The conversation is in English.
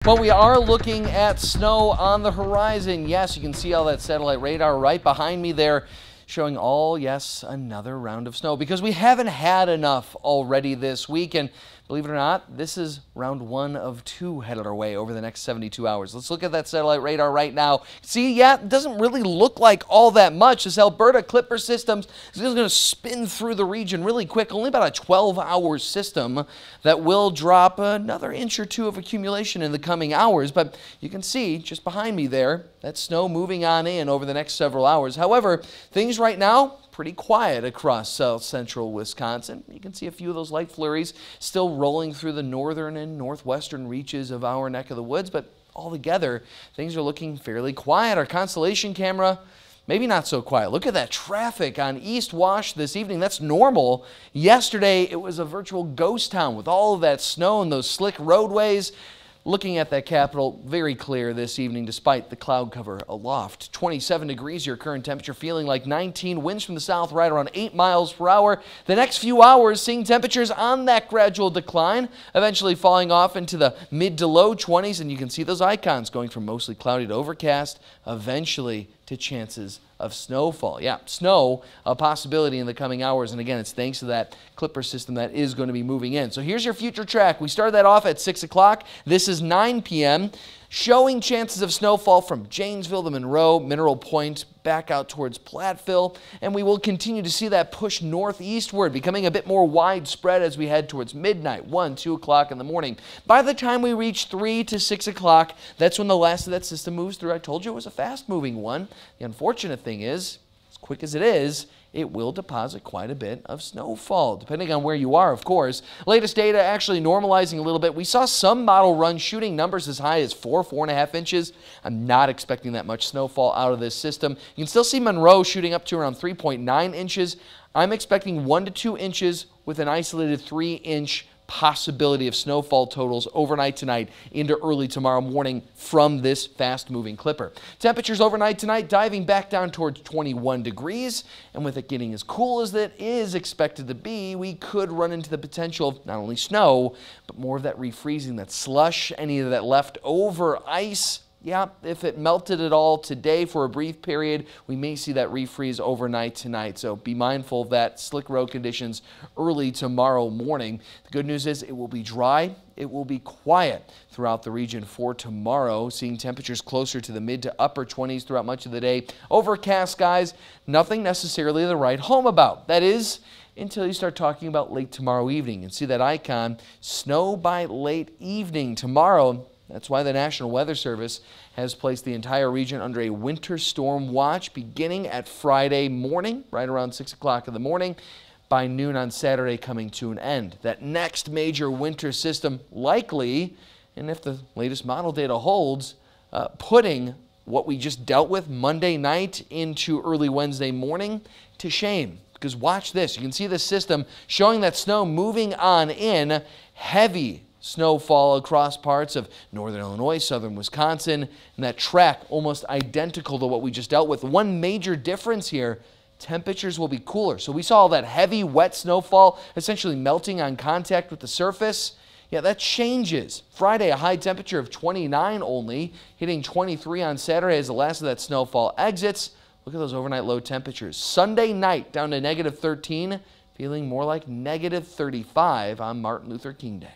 Well, we are looking at snow on the horizon. Yes, you can see all that satellite radar right behind me there showing yes, another round of snow because we haven't had enough already this week. And believe it or not, this is round one of two headed our way over the next 72 hours. Let's look at that satellite radar right now. See, it doesn't really look like all that much. This Alberta Clipper system is going to spin through the region really quick. Only about a 12-hour system that will drop another inch or two of accumulation in the coming hours. But you can see just behind me there, that snow moving on in over the next several hours. However, things right now, pretty quiet across south central Wisconsin. You can see a few of those light flurries still rolling through the northern and northwestern reaches of our neck of the woods, but altogether, things are looking fairly quiet. Our Constellation camera, maybe not so quiet. Look at that traffic on East Wash this evening. That's normal. Yesterday, it was a virtual ghost town with all of that snow and those slick roadways. Looking at that Capitol, very clear this evening despite the cloud cover aloft. 27 degrees, your current temperature, feeling like 19, winds from the south right around 8 miles per hour. The next few hours seeing temperatures on that gradual decline, eventually falling off into the mid to low 20s, and you can see those icons going from mostly cloudy to overcast, eventually to chances of snowfall. Snow, a possibility in the coming hours, and again, it's thanks to that Clipper system that is going to be moving in. So here's your future track. We started that off at 6 o'clock. This is 9 p.m., showing chances of snowfall from Janesville to Monroe, Mineral Point, back out towards Platteville, and we will continue to see that push northeastward, becoming a bit more widespread as we head towards midnight, 1, 2 o'clock in the morning. By the time we reach 3 to 6 o'clock, that's when the last of that system moves through. I told you it was a fast-moving one. The unfortunate thing is, as quick as it is, it will deposit quite a bit of snowfall, depending on where you are, of course. Latest data actually normalizing a little bit. We saw some model runs shooting numbers as high as 4.5 inches. I'm not expecting that much snowfall out of this system. You can still see Monroe shooting up to around 3.9 inches. I'm expecting 1 to 2 inches with an isolated 3-inch possibility of snowfall totals overnight tonight into early tomorrow morning from this fast-moving Clipper. Temperatures overnight tonight diving back down towards 21 degrees, and with it getting as cool as it is expected to be, we could run into the potential of not only snow, but more of that refreezing, that slush, any of that leftover ice. If it melted at all today for a brief period, we may see that refreeze overnight tonight. So be mindful of that slick road conditions early tomorrow morning. The good news is it will be dry. It will be quiet throughout the region for tomorrow, seeing temperatures closer to the mid to upper 20s throughout much of the day. Overcast skies, nothing necessarily to write home about. That is, until you start talking about late tomorrow evening and see that icon, snow by late evening tomorrow. That's why the National Weather Service has placed the entire region under a winter storm watch beginning at Friday morning, right around 6 o'clock in the morning, by noon on Saturday coming to an end. That next major winter system likely, and if the latest model data holds, putting what we just dealt with Monday night into early Wednesday morning to shame. Because watch this. You can see the system showing that snow moving on in, heavy snowfall across parts of northern Illinois, southern Wisconsin, and that track almost identical to what we just dealt with. One major difference here, temperatures will be cooler. So we saw all that heavy, wet snowfall essentially melting on contact with the surface. That changes. Friday, a high temperature of 29 only, hitting 23 on Saturday as the last of that snowfall exits. Look at those overnight low temperatures. Sunday night down to -13, feeling more like -35 on Martin Luther King Day.